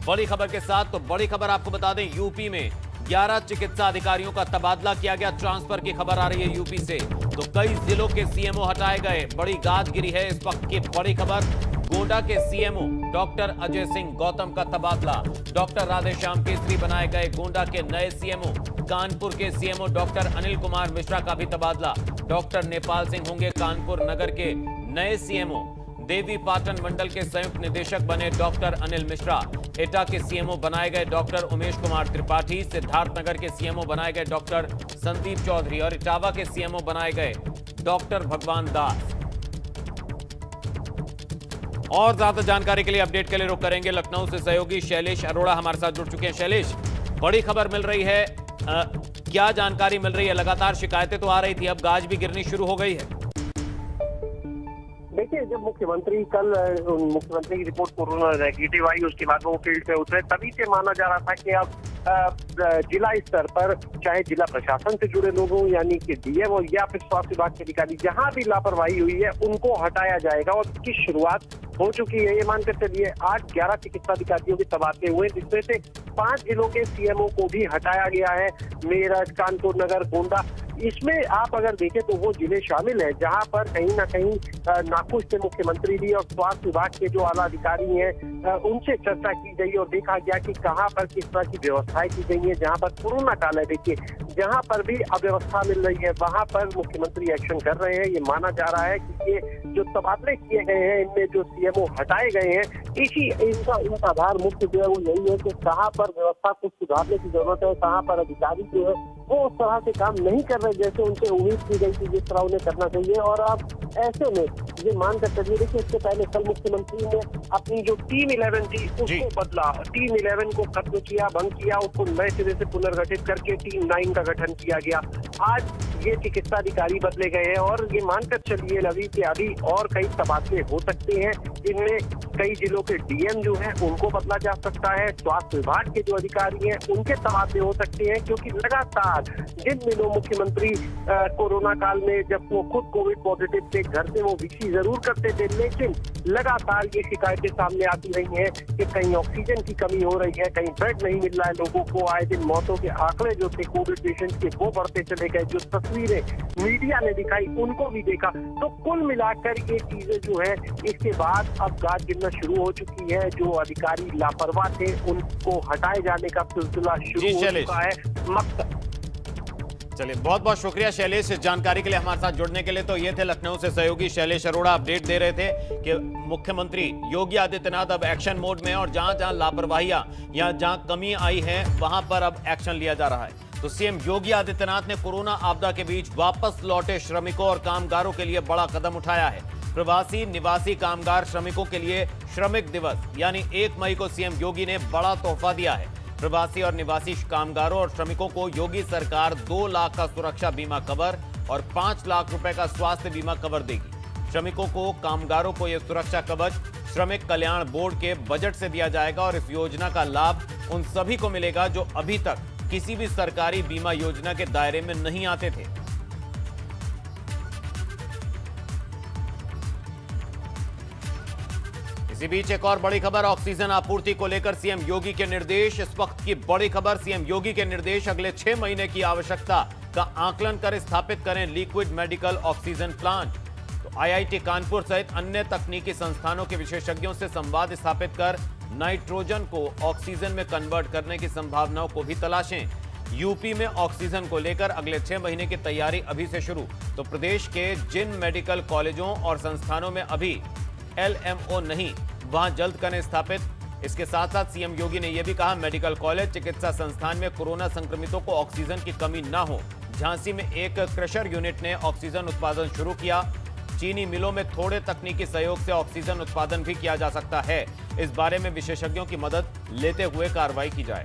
बड़ी खबर के साथ तो बड़ी खबर आपको बता दें, यूपी में 11 चिकित्सा अधिकारियों का तबादला किया गया। ट्रांसफर की खबर आ रही है यूपी से। तो कई जिलों के सीएमओ हटाए गए। बड़ी गाज गिरी है इस वक्त की बड़ी खबर। गोंडा के सीएमओ डॉक्टर अजय सिंह गौतम का तबादला। डॉक्टर राधेश्याम केसरी बनाए गए गोंडा के नए सीएमओ। कानपुर के सीएमओ डॉक्टर अनिल कुमार मिश्रा का भी तबादला। डॉक्टर नेपाल सिंह होंगे कानपुर नगर के नए सीएमओ। देवी पाटन मंडल के संयुक्त निदेशक बने डॉक्टर अनिल मिश्रा। एटा के सीएमओ बनाए गए डॉक्टर उमेश कुमार त्रिपाठी। सिद्धार्थनगर के सीएमओ बनाए गए डॉक्टर संदीप चौधरी और इटावा के सीएमओ बनाए गए डॉक्टर भगवान दास। और ज्यादा जानकारी के लिए, अपडेट के लिए रुख करेंगे लखनऊ से सहयोगी शैलेश अरोड़ा हमारे साथ जुड़ चुके हैं। शैलेश, बड़ी खबर मिल रही है, क्या जानकारी मिल रही है? लगातार शिकायतें तो आ रही थी, अब गाज भी गिरनी शुरू हो गई है। देखिए, जब मुख्यमंत्री की रिपोर्ट कोरोना नेगेटिव आई, उसके बाद वो फील्ड पे उतरे, तभी से माना जा रहा था कि अब जिला स्तर पर चाहे जिला प्रशासन से जुड़े लोग हों, यानी कि डीएम हो या फिर स्वास्थ्य विभाग के अधिकारी, जहां भी लापरवाही हुई है उनको हटाया जाएगा। और इसकी शुरुआत हो चुकी है। ये मानकर चलिए, आज 11 चिकित्सा अधिकारियों के तबादले हुए, जिसमें से 5 जिलों के सीएमओ को भी हटाया गया है। मेरठ, कानपुर नगर, गोंडा, इसमें आप अगर देखें तो वो जिले शामिल हैं जहां पर कहीं ना कहीं नाखुश थे मुख्यमंत्री भी और स्वास्थ्य विभाग के जो आला अधिकारी हैं उनसे चर्चा की गई और देखा गया कि कहां पर किस तरह की व्यवस्थाएं की गई हैं। जहां पर कोरोना काल है, देखिए, जहां पर भी अव्यवस्था मिल रही है वहां पर मुख्यमंत्री एक्शन कर रहे हैं। ये माना जा रहा है कि ये जो तबादले किए गए हैं, इनमें जो सीएमओ हटाए गए हैं, इनका आधार मुख्य जो है वो यही है कि कहां पर व्यवस्था को सुधारने की जरूरत है, कहां पर अधिकारी जो है वो उस तरह से काम नहीं कर रहे जैसे उनसे उम्मीद की गई थी, जिस तरह उन्हें करना चाहिए। और अब ऐसे में ये मानकर चलिए, देखिए, इससे पहले कल मुख्यमंत्री ने अपनी जो टीम 11 थी उसको बदला, टीम 11 को खत्म किया, भंग किया, उसको नए सिरे से पुनर्गठित करके टीम 9 का गठन किया गया। आज ये चिकित्सा अधिकारी बदले गए हैं और ये मानकर चलिए रवि कि अभी और कई तबादले हो सकते हैं। इनमें कई जिलों के डीएम जो है उनको बदला जा सकता है। स्वास्थ्य विभाग के जो अधिकारी हैं उनके तबादले हो सकते हैं, क्योंकि लगातार जिन दिनों मुख्यमंत्री कोरोना काल में जब वो खुद कोविड पॉजिटिव थे, घर से वो वीसी जरूर करते थे, लेकिन लगातार ये शिकायतें सामने आती रही हैं कि कहीं ऑक्सीजन की कमी हो रही है, कहीं बेड नहीं मिल रहा है लोगों को। आए दिन मौतों के आंकड़े जो थे कोविड पेशेंट के वो बढ़ते चले गए। जो तस्वीरें मीडिया ने दिखाई उनको भी देखा। तो कुल मिलाकर ये चीजें जो है, इसके बाद अब गाज गिरना शुरू हो चुकी है। जो अधिकारी लापरवाह थे उनको हटाए जाने का सिलसिला शुरू हो चुका है। चलिए, बहुत बहुत शुक्रिया शैलेश इस जानकारी के लिए, हमारे साथ जुड़ने के लिए। तो ये थे लखनऊ से सहयोगी शैलेश अरोड़ा, अपडेट दे रहे थे कि मुख्यमंत्री योगी आदित्यनाथ अब एक्शन मोड में है और जहां जहां लापरवाहियां या जहां कमी आई है वहां पर अब एक्शन लिया जा रहा है। तो सीएम योगी आदित्यनाथ ने कोरोना आपदा के बीच वापस लौटे श्रमिकों और कामगारों के लिए बड़ा कदम उठाया है। प्रवासी निवासी कामगार श्रमिकों के लिए श्रमिक दिवस यानी 1 मई को सीएम योगी ने बड़ा तोहफा दिया है। प्रवासी और निवासी कामगारों और श्रमिकों को योगी सरकार 2 लाख का सुरक्षा बीमा कवर और 5 लाख रुपए का स्वास्थ्य बीमा कवर देगी। श्रमिकों को, कामगारों को यह सुरक्षा कवच श्रमिक कल्याण बोर्ड के बजट से दिया जाएगा और इस योजना का लाभ उन सभी को मिलेगा जो अभी तक किसी भी सरकारी बीमा योजना के दायरे में नहीं आते थे। इसी बीच एक और बड़ी खबर, ऑक्सीजन आपूर्ति को लेकर सीएम योगी के निर्देश। इस वक्त की बड़ी खबर, सीएम योगी के निर्देश, अगले 6 महीने की आवश्यकता का आकलन कर स्थापित करें लिक्विड मेडिकल ऑक्सीजन प्लांट। तो आईआईटी कानपुर सहित अन्य तकनीकी संस्थानों के विशेषज्ञों से संवाद स्थापित कर नाइट्रोजन को ऑक्सीजन में कन्वर्ट करने की संभावनाओं को भी तलाशें। यूपी में ऑक्सीजन को लेकर अगले 6 महीने की तैयारी अभी से शुरू। तो प्रदेश के जिन मेडिकल कॉलेजों और संस्थानों में अभी LMO नहीं, वहां जल्द करें स्थापित। इसके साथ साथ सीएम योगी ने यह भी कहा, मेडिकल कॉलेज, चिकित्सा संस्थान में कोरोना संक्रमितों को ऑक्सीजन की कमी ना हो। झांसी में एक क्रशर यूनिट ने ऑक्सीजन उत्पादन शुरू किया। चीनी मिलों में थोड़े तकनीकी सहयोग से ऑक्सीजन उत्पादन भी किया जा सकता है। इस बारे में विशेषज्ञों की मदद लेते हुए कार्रवाई की जाए।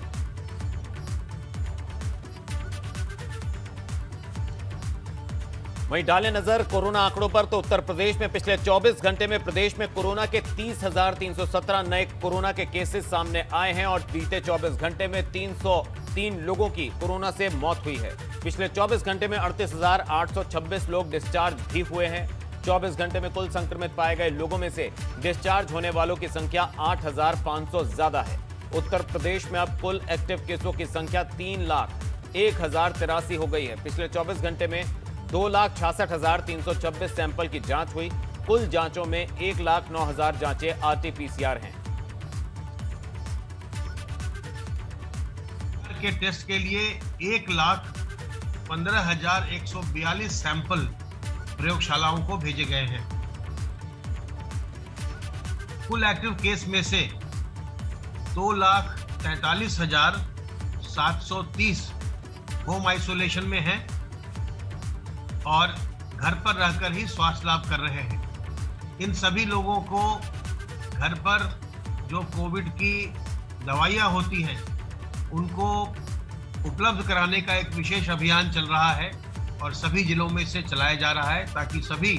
वहीं डालें नजर कोरोना आंकड़ों पर, तो उत्तर प्रदेश में पिछले 24 घंटे में प्रदेश में कोरोना के 30,317 नए कोरोना के केसेस सामने आए हैं और बीते 24 घंटे में 303 लोगों की कोरोना से मौत हुई है। पिछले 24 घंटे में 38,826 लोग डिस्चार्ज भी हुए हैं। 24 घंटे में कुल संक्रमित पाए गए लोगों में से डिस्चार्ज होने वालों की संख्या 8,500 ज्यादा है। उत्तर प्रदेश में अब कुल एक्टिव केसों की संख्या 3,01,083 हो गई है। पिछले 24 घंटे में 2,66,326 सैंपल की जांच हुई। कुल जांचों में 1,09,000 जांचें आरटी-पीसीआर हैं। के टेस्ट के लिए 1,15,142 सैंपल प्रयोगशालाओं को भेजे गए हैं। कुल एक्टिव केस में से 2,43,730 होम आइसोलेशन में हैं और घर पर रहकर ही स्वास्थ्य लाभ कर रहे हैं। इन सभी लोगों को घर पर जो कोविड की दवाइयां होती हैं उनको उपलब्ध कराने का एक विशेष अभियान चल रहा है और सभी जिलों में इसे चलाया जा रहा है ताकि सभी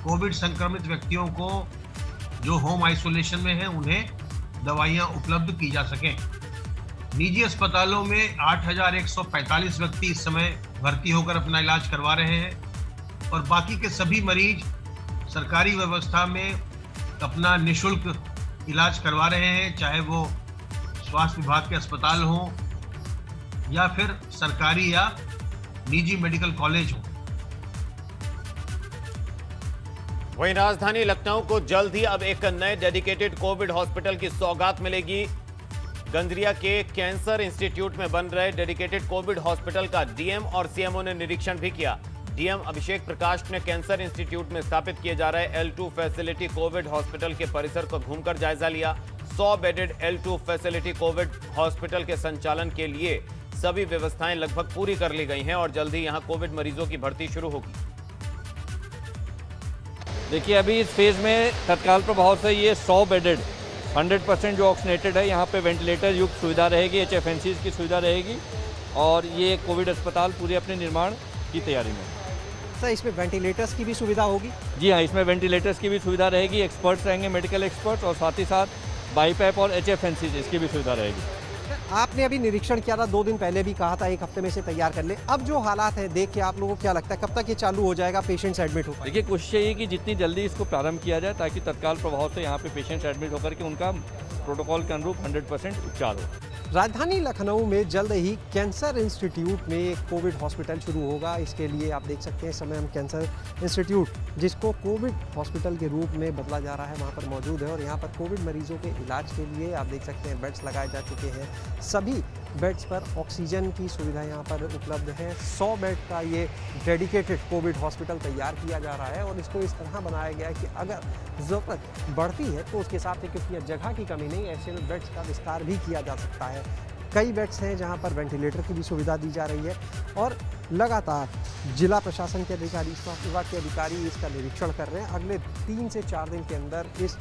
कोविड संक्रमित व्यक्तियों को जो होम आइसोलेशन में हैं उन्हें दवाइयां उपलब्ध की जा सकें। निजी अस्पतालों में 8,145 व्यक्ति इस समय भर्ती होकर अपना इलाज करवा रहे हैं और बाकी के सभी मरीज सरकारी व्यवस्था में अपना निःशुल्क इलाज करवा रहे हैं, चाहे वो स्वास्थ्य विभाग के अस्पताल हों या फिर सरकारी या निजी मेडिकल कॉलेज हों। वहीं राजधानी लखनऊ को जल्द ही अब एक नए डेडिकेटेड कोविड हॉस्पिटल की सौगात मिलेगी। गंजरिया के कैंसर इंस्टीट्यूट में बन रहे डेडिकेटेड कोविड हॉस्पिटल का डीएम और सीएमओ ने निरीक्षण भी किया। डीएम अभिषेक प्रकाश ने कैंसर इंस्टीट्यूट में स्थापित किए जा रहे L2 फैसिलिटी कोविड हॉस्पिटल के परिसर को घूमकर जायजा लिया। 100 bedded L2 facility Covid hospital के संचालन के लिए सभी व्यवस्थाएं लगभग पूरी कर ली गई हैं और जल्द ही यहां कोविड मरीजों की भर्ती शुरू होगी। देखिए, अभी इस फेज में तत्काल प्रभाव से ये 100 बेडेड 100% जो ऑक्सीनेटेड है, यहाँ पे वेंटिलेटर युक्त सुविधा रहेगी, HFNCs की सुविधा रहेगी और ये कोविड अस्पताल पूरे अपने निर्माण की तैयारी में। सर, इसमें वेंटिलेटर्स की भी सुविधा होगी? जी हाँ, इसमें वेंटिलेटर्स की भी सुविधा रहेगी, एक्सपर्ट्स रहेंगे, मेडिकल एक्सपर्ट्स, और साथ ही साथ बाईपैप और HFNCs इसकी भी सुविधा रहेगी। आपने अभी निरीक्षण किया था, 2 दिन पहले भी कहा था 1 हफ्ते में से तैयार कर ले। अब जो हालात है देख के आप लोगों को क्या लगता है, कब तक ये चालू हो जाएगा, पेशेंट्स एडमिट हो पाएंगे? देखिए, कोशिश यही है कि जितनी जल्दी इसको प्रारंभ किया जाए ताकि तत्काल प्रभाव से यहाँ पे पेशेंट्स एडमिट होकर के उनका प्रोटोकॉल के अनुरूप 100% उपचार हो। राजधानी लखनऊ में जल्द ही कैंसर इंस्टीट्यूट में एक कोविड हॉस्पिटल शुरू होगा। इसके लिए आप देख सकते हैं इस समय हम कैंसर इंस्टीट्यूट, जिसको कोविड हॉस्पिटल के रूप में बदला जा रहा है, वहाँ पर मौजूद है और यहाँ पर कोविड मरीजों के इलाज के लिए आप देख सकते हैं बेड्स लगाए जा चुके हैं। सभी बेड्स पर ऑक्सीजन की सुविधा यहाँ पर उपलब्ध है। 100 बेड का ये डेडिकेटेड कोविड हॉस्पिटल तैयार किया जा रहा है और इसको इस तरह बनाया गया है कि अगर ज़रूरत बढ़ती है तो उसके हिसाब से, क्योंकि जगह की कमी नहीं, ऐसे में बेड्स का विस्तार भी किया जा सकता है। कई बेड्स हैं जहाँ पर वेंटिलेटर की भी सुविधा दी जा रही है और लगातार जिला प्रशासन के अधिकारी, स्वास्थ्य विभाग के अधिकारी इसका निरीक्षण कर रहे हैं। अगले 3 से 4 दिन के अंदर इस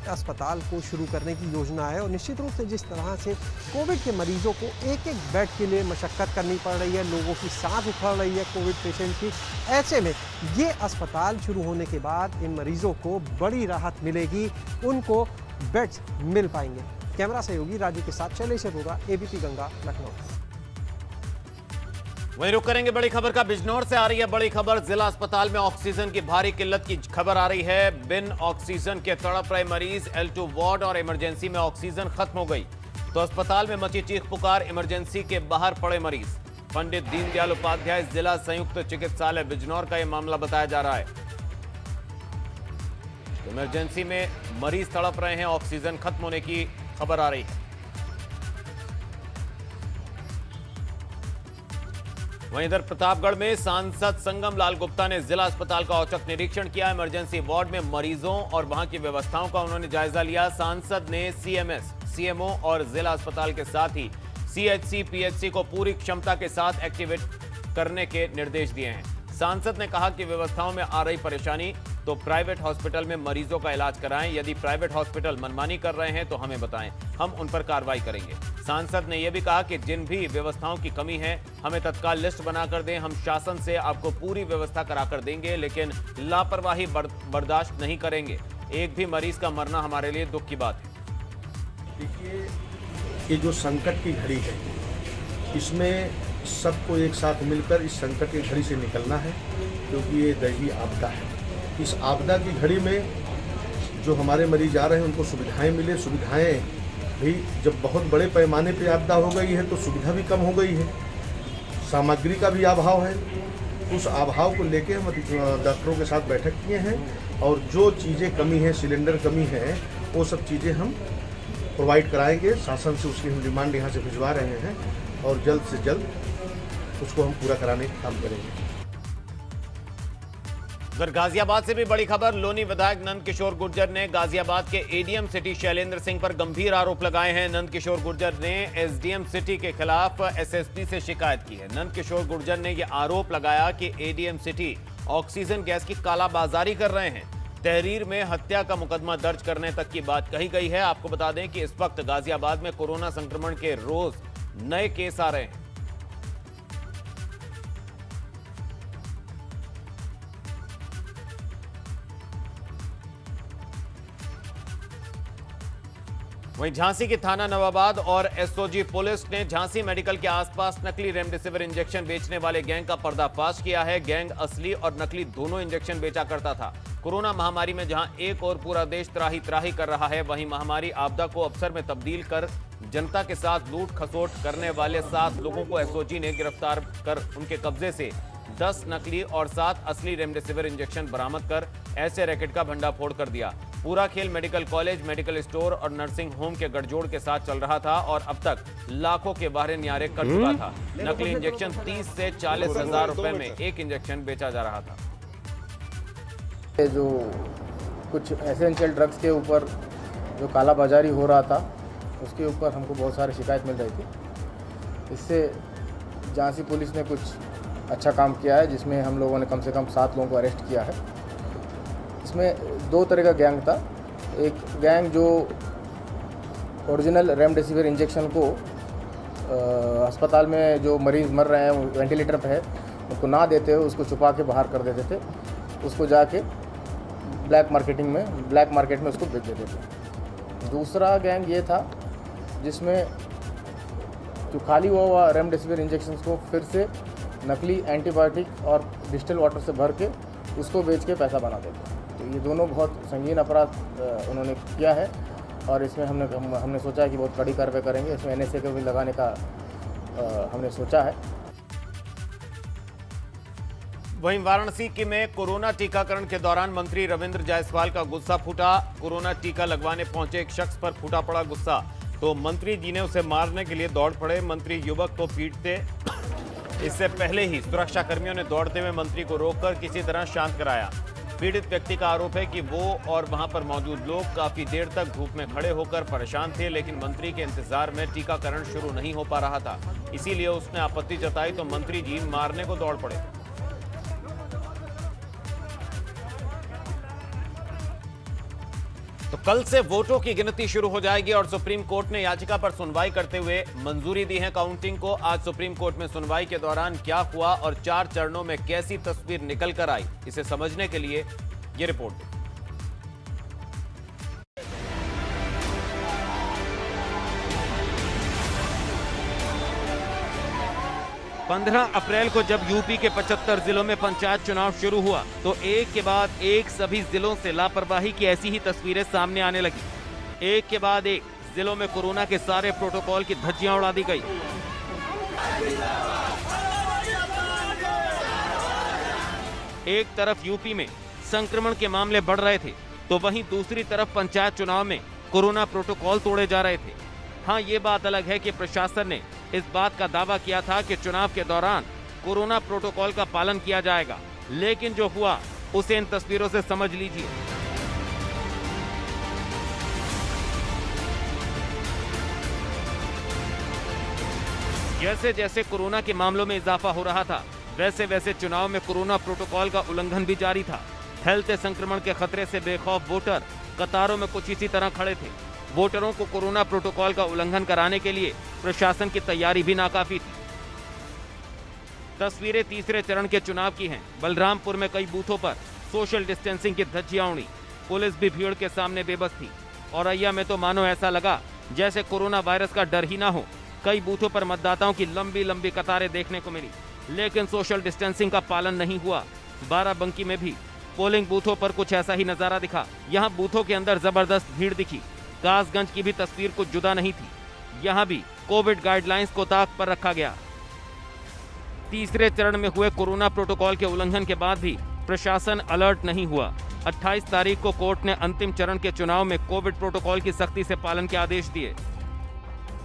अस्पताल को शुरू करने की योजना है और निश्चित रूप से जिस तरह से कोविड के मरीजों को एक बेड के लिए मशक्कत करनी पड़ रही है, लोगों की सांस उखड़ रही है कोविड पेशेंट की, ऐसे में ये अस्पताल शुरू होने के बाद इन मरीजों को बड़ी राहत मिलेगी, उनको बेड्स मिल पाएंगे। कैमरा सहयोगी राजू के साथ शैलेश अरोड़ा, ABP गंगा, लखनऊ। वहीं रुक करेंगे बड़ी खबर का। बिजनौर से आ रही है बड़ी खबर। जिला अस्पताल में ऑक्सीजन की भारी किल्लत की खबर आ रही है। बिन ऑक्सीजन के तड़प रहे मरीज। L2 वार्ड और इमरजेंसी में ऑक्सीजन खत्म हो गई तो अस्पताल में मची चीख पुकार। इमरजेंसी के बाहर पड़े मरीज। पंडित दीनदयाल उपाध्याय जिला संयुक्त चिकित्सालय बिजनौर का यह मामला बताया जा रहा है। इमरजेंसी में मरीज तड़प रहे हैं, ऑक्सीजन खत्म होने की खबर आ रही है। वहीं इधर प्रतापगढ़ में सांसद संगम लाल गुप्ता ने जिला अस्पताल का औचक निरीक्षण किया। इमरजेंसी वार्ड में मरीजों और वहां की व्यवस्थाओं का उन्होंने जायजा लिया। सांसद ने CMS, CMO और जिला अस्पताल के साथ ही CHC, PHC को पूरी क्षमता के साथ एक्टिवेट करने के निर्देश दिए हैं। सांसद ने कहा कि व्यवस्थाओं में आ रही परेशानी तो प्राइवेट हॉस्पिटल में मरीजों का इलाज कराएं। यदि प्राइवेट हॉस्पिटल मनमानी कर रहे हैं तो हमें बताएं, हम उन पर कार्रवाई करेंगे। सांसद ने यह भी कहा कि जिन भी व्यवस्थाओं की कमी है हमें तत्काल लिस्ट बनाकर दें, हम शासन से आपको पूरी व्यवस्था कराकर देंगे, लेकिन लापरवाही बर्दाश्त नहीं करेंगे। एक भी मरीज का मरना हमारे लिए दुख की बात है। देखिए, ये जो संकट की घड़ी है, इसमें सबको एक साथ मिलकर इस संकट की घड़ी से निकलना है, क्योंकि ये दैवीय आपदा है। इस आपदा की घड़ी में जो हमारे मरीज आ रहे हैं उनको सुविधाएं मिले, सुविधाएं भाई जब बहुत बड़े पैमाने पे आपदा हो गई है तो सुविधा भी कम हो गई है, सामग्री का भी अभाव है। उस अभाव को लेके हम डॉक्टरों के साथ बैठक किए हैं और जो चीज़ें कमी है, सिलेंडर कमी है, वो सब चीज़ें हम प्रोवाइड कराएंगे। शासन से उसकी हम डिमांड यहाँ से भिजवा रहे हैं और जल्द से जल्द उसको हम पूरा कराने का काम करेंगे। उधर गाजियाबाद से भी बड़ी खबर। लोनी विधायक नंद किशोर गुर्जर ने गाजियाबाद के एडीएम सिटी शैलेंद्र सिंह पर गंभीर आरोप लगाए हैं। नंद किशोर गुर्जर ने एसडीएम सिटी के खिलाफ एसएसपी से शिकायत की है। नंद किशोर गुर्जर ने यह आरोप लगाया कि एडीएम सिटी ऑक्सीजन गैस की कालाबाजारी कर रहे हैं। तहरीर में हत्या का मुकदमा दर्ज करने तक की बात कही गई है। आपको बता दें कि इस वक्त गाजियाबाद में कोरोना संक्रमण के रोज नए केस आ रहे हैं। वहीं झांसी की थाना नवाबाद और एसओजी पुलिस ने झांसी मेडिकल के आसपास नकली रेमडेसिविर इंजेक्शन बेचने वाले गैंग का पर्दाफाश किया है। गैंग असली और नकली दोनों इंजेक्शन बेचा करता था। कोरोना महामारी में जहां एक और पूरा देश त्राही त्राही कर रहा है, वहीं महामारी आपदा को अवसर में तब्दील कर जनता के साथ लूट खसोट करने वाले 7 लोगों को एसओजी ने गिरफ्तार कर उनके कब्जे से 10 नकली और 7 असली रेमडेसिविर इंजेक्शन बरामद कर ऐसे रैकेट का भंडाफोड़ कर दिया। पूरा खेल मेडिकल कॉलेज, मेडिकल स्टोर और नर्सिंग होम के गठजोड़ के साथ चल रहा था और अब तक लाखों के बाहर न्यारे कर चुका था। नकली इंजेक्शन 30 से 40 हजार रुपए में एक इंजेक्शन बेचा जा रहा था। जो कुछ एसेंशियल ड्रग्स के ऊपर जो काला बाजारी हो रहा था, उसके ऊपर हमको बहुत सारी शिकायत मिल रही थी। इससे झांसी पुलिस ने कुछ अच्छा काम किया है, जिसमें हम लोगों ने कम से कम 7 लोगों को अरेस्ट किया है। इसमें 2 तरह का गैंग था। एक गैंग जो ओरिजिनल रेमडेसिविर इंजेक्शन को अस्पताल में जो मरीज़ मर रहे हैं, वेंटिलेटर पे है, उनको ना देते हुए उसको छुपा के बाहर कर देते थे। उसको जाके ब्लैक मार्केट में उसको बेच देते थे। दूसरा गैंग ये था जिसमें जो खाली हुआ रेमडेसिविर इंजेक्शन को फिर से नकली एंटीबायोटिक और डिस्टिल वाटर से भर के उसको बेच के पैसा बनाते थे। तो ये दोनों बहुत संगीन अपराध उन्होंने किया है और इसमें हमने सोचा है कि बहुत कड़ी कार्रवाई करेंगे। इसमें एनएसए को भी लगाने का हमने सोचा है। वहीं वाराणसी के में कोरोना टीकाकरण के दौरान मंत्री रविंद्र जायसवाल का गुस्सा फूटा। कोरोना टीका लगवाने पहुंचे एक शख्स पर फूटा पड़ा गुस्सा, तो मंत्री जी ने उसे मारने के लिए दौड़ पड़े। मंत्री युवक को पीटते इससे पहले ही सुरक्षा कर्मियों ने दौड़ते हुए मंत्री को रोककर किसी तरह शांत कराया। पीड़ित व्यक्ति का आरोप है कि वो और वहां पर मौजूद लोग काफी देर तक धूप में खड़े होकर परेशान थे, लेकिन मंत्री के इंतजार में टीकाकरण शुरू नहीं हो पा रहा था। इसीलिए उसने आपत्ति जताई तो मंत्री जी मारने को दौड़ पड़े। तो कल से वोटों की गिनती शुरू हो जाएगी और सुप्रीम कोर्ट ने याचिका पर सुनवाई करते हुए मंजूरी दी है काउंटिंग को। आज सुप्रीम कोर्ट में सुनवाई के दौरान क्या हुआ और 4 चरणों में कैसी तस्वीर निकल कर आई, इसे समझने के लिए ये रिपोर्ट। 15 अप्रैल को जब यूपी के 75 जिलों में पंचायत चुनाव शुरू हुआ तो एक के बाद एक सभी जिलों से लापरवाही की ऐसी ही तस्वीरें सामने आने लगी। एक के बाद एक जिलों में कोरोना के सारे प्रोटोकॉल की धज्जियां उड़ा दी गई। एक तरफ यूपी में संक्रमण के मामले बढ़ रहे थे तो वहीं दूसरी तरफ पंचायत चुनाव में कोरोना प्रोटोकॉल तोड़े जा रहे थे। हाँ, ये बात अलग है कि प्रशासन ने इस बात का दावा किया था कि चुनाव के दौरान कोरोना प्रोटोकॉल का पालन किया जाएगा, लेकिन जो हुआ उसे इन तस्वीरों से समझ लीजिए। जैसे जैसे कोरोना के मामलों में इजाफा हो रहा था, वैसे वैसे चुनाव में कोरोना प्रोटोकॉल का उल्लंघन भी जारी था। फैलते संक्रमण के खतरे से बेखौफ वोटर कतारों में कुछ इसी तरह खड़े थे। वोटरों को कोरोना प्रोटोकॉल का उल्लंघन कराने के लिए प्रशासन की तैयारी भी नाकाफी थी। तस्वीरें तीसरे चरण के चुनाव की हैं। बलरामपुर में कई बूथों पर सोशल डिस्टेंसिंग की धज्जियां उड़ी। पुलिस भी भीड़ के सामने बेबस थी। औरैया में तो मानो ऐसा लगा जैसे कोरोना वायरस का डर ही ना हो। कई बूथों पर मतदाताओं की लंबी लंबी कतारें देखने को मिली, लेकिन सोशल डिस्टेंसिंग का पालन नहीं हुआ। बाराबंकी में भी पोलिंग बूथों पर कुछ ऐसा ही नजारा दिखा। यहाँ बूथों के अंदर जबरदस्त भीड़ दिखी। कासगंज की भी तस्वीर कुछ जुदा नहीं थी। यहां भी कोविड गाइडलाइंस को ताक पर रखा गया। तीसरे चरण में हुए कोरोना प्रोटोकॉल के उल्लंघन के बाद भी प्रशासन अलर्ट नहीं हुआ। 28 तारीख को कोर्ट ने अंतिम चरण के चुनाव में कोविड प्रोटोकॉल की सख्ती से पालन के आदेश दिए।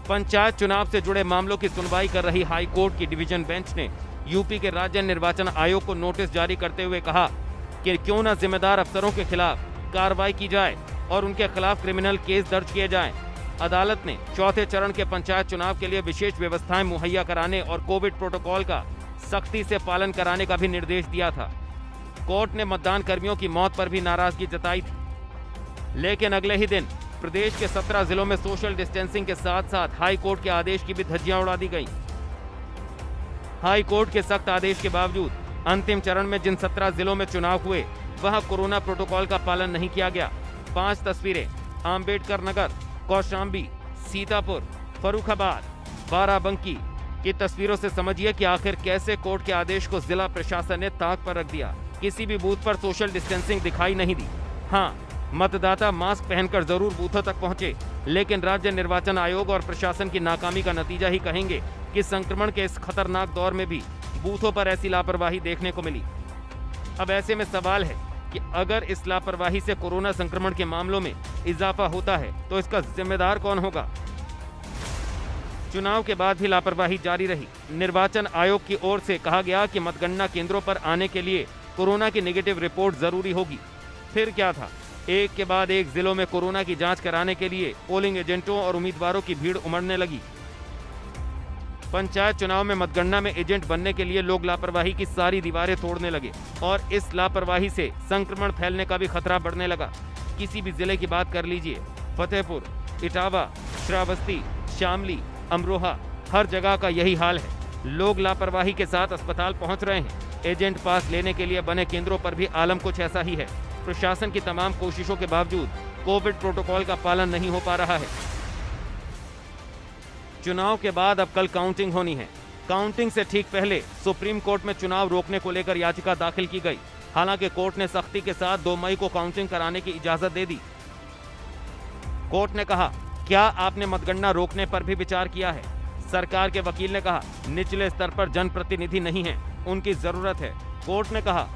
पंचायत चुनाव से जुड़े मामलों की सुनवाई कर रही हाई कोर्ट की डिवीजन बेंच ने यूपी के राज्य निर्वाचन आयोग को नोटिस जारी करते हुए कहा कि क्यों न जिम्मेदार अफसरों के खिलाफ कार्रवाई की जाए और उनके खिलाफ क्रिमिनल केस दर्ज किए जाएं। अदालत ने चौथे चरण के पंचायत चुनाव के लिए विशेष व्यवस्थाएं मुहैया कराने और कोविड प्रोटोकॉल का सख्ती से पालन कराने का भी निर्देश दिया था। कोर्ट ने मतदान कर्मियों की मौत पर भी नाराजगी जताई थी, लेकिन अगले ही दिन प्रदेश के 17 जिलों में सोशल डिस्टेंसिंग के साथ साथ हाई कोर्ट के आदेश की भी धज्जियां उड़ा दी गईं। हाई कोर्ट के सख्त आदेश के बावजूद अंतिम चरण में जिन 17 जिलों में चुनाव हुए वहां कोरोना प्रोटोकॉल का पालन नहीं किया गया। 5 तस्वीरें आम्बेडकर नगर, कौशाम्बी, सीतापुर, फर्रुखाबाद, बाराबंकी की तस्वीरों से समझिए कि आखिर कैसे कोर्ट के आदेश को जिला प्रशासन ने ताक पर रख दिया। किसी भी बूथ पर सोशल डिस्टेंसिंग दिखाई नहीं दी। हाँ, मतदाता मास्क पहनकर जरूर बूथों तक पहुंचे, लेकिन राज्य निर्वाचन आयोग और प्रशासन की नाकामी का नतीजा ही कहेंगे कि संक्रमण के इस खतरनाक दौर में भी बूथों पर ऐसी लापरवाही देखने को मिली। अब ऐसे में सवाल है कि अगर इस लापरवाही से कोरोना संक्रमण के मामलों में इजाफा होता है तो इसका जिम्मेदार कौन होगा? चुनाव के बाद भी लापरवाही जारी रही। निर्वाचन आयोग की ओर से कहा गया कि मतगणना केंद्रों पर आने के लिए कोरोना की नेगेटिव रिपोर्ट जरूरी होगी। फिर क्या था, एक के बाद एक जिलों में कोरोना की जांच कराने के लिए पोलिंग एजेंटों और उम्मीदवारों की भीड़ उमड़ने लगी। पंचायत चुनाव में मतगणना में एजेंट बनने के लिए लोग लापरवाही की सारी दीवारें तोड़ने लगे और इस लापरवाही से संक्रमण फैलने का भी खतरा बढ़ने लगा। किसी भी जिले की बात कर लीजिए, फतेहपुर, इटावा, श्रावस्ती, शामली, अमरोहा, हर जगह का यही हाल है। लोग लापरवाही के साथ अस्पताल पहुंच रहे हैं। एजेंट पास लेने के लिए बने केंद्रों पर भी आलम कुछ ऐसा ही है। प्रशासन की तमाम कोशिशों के बावजूद कोविड प्रोटोकॉल का पालन नहीं हो पा रहा है। चुनाव के बाद अब कल काउंटिंग होनी है। काउंटिंग से ठीक पहले सुप्रीम कोर्ट में चुनाव रोकने को लेकर याचिका दाखिल की गई। हालांकि कोर्ट ने सख्ती के साथ 2 मई को काउंटिंग कराने की इजाजत दे दी। कोर्ट ने कहा, क्या आपने मतगणना रोकने पर भी विचार किया है? सरकार के वकील ने कहा, निचले स्तर पर जनप्रतिनिधि नहीं है, उनकी जरूरत है। कोर्ट ने कहा,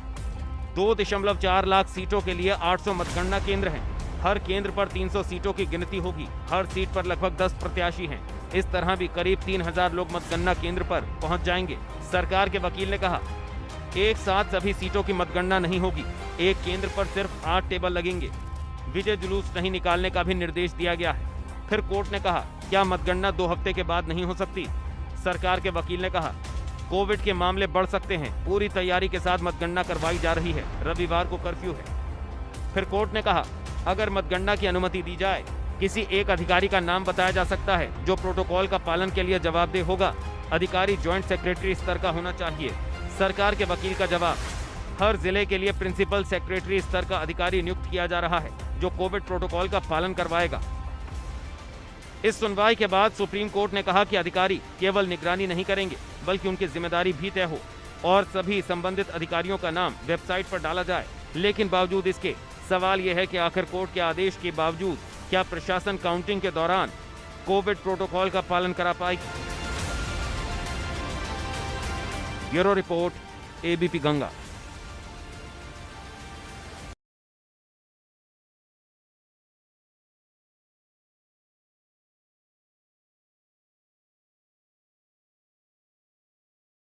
2.4 लाख सीटों के लिए 800 मतगणना केंद्र हैं। हर केंद्र पर 300 सीटों की गिनती होगी। हर सीट पर लगभग 10 प्रत्याशी हैं। इस तरह भी करीब 3000 लोग मतगणना केंद्र पर पहुंच जाएंगे। सरकार के वकील ने कहा, एक साथ सभी सीटों की मतगणना नहीं होगी। एक केंद्र पर सिर्फ 8 टेबल लगेंगे। विजय जुलूस नहीं निकालने का भी निर्देश दिया गया है। फिर कोर्ट ने कहा, क्या मतगणना 2 हफ्ते के बाद नहीं हो सकती? सरकार के वकील ने कहा, कोविड के मामले बढ़ सकते हैं, पूरी तैयारी के साथ मतगणना करवाई जा रही है। रविवार को कर्फ्यू है। फिर कोर्ट ने कहा, अगर मतगणना की अनुमति दी जाए, किसी एक अधिकारी का नाम बताया जा सकता है जो प्रोटोकॉल का पालन के लिए जवाबदेह होगा। अधिकारी ज्वाइंट सेक्रेटरी स्तर का होना चाहिए। सरकार के वकील का जवाब, हर जिले के लिए प्रिंसिपल सेक्रेटरी स्तर का अधिकारी नियुक्त किया जा रहा है जो कोविड प्रोटोकॉल का पालन करवाएगा। इस सुनवाई के बाद सुप्रीम कोर्ट ने कहा कि अधिकारी केवल निगरानी नहीं करेंगे बल्कि उनकी जिम्मेदारी भी तय हो और सभी संबंधित अधिकारियों का नाम वेबसाइट पर डाला जाए। लेकिन बावजूद इसके सवाल यह है कि आखिर कोर्ट के आदेश के बावजूद क्या प्रशासन काउंटिंग के दौरान कोविड प्रोटोकॉल का पालन करा पाएगी? Bureau report, ABP Ganga.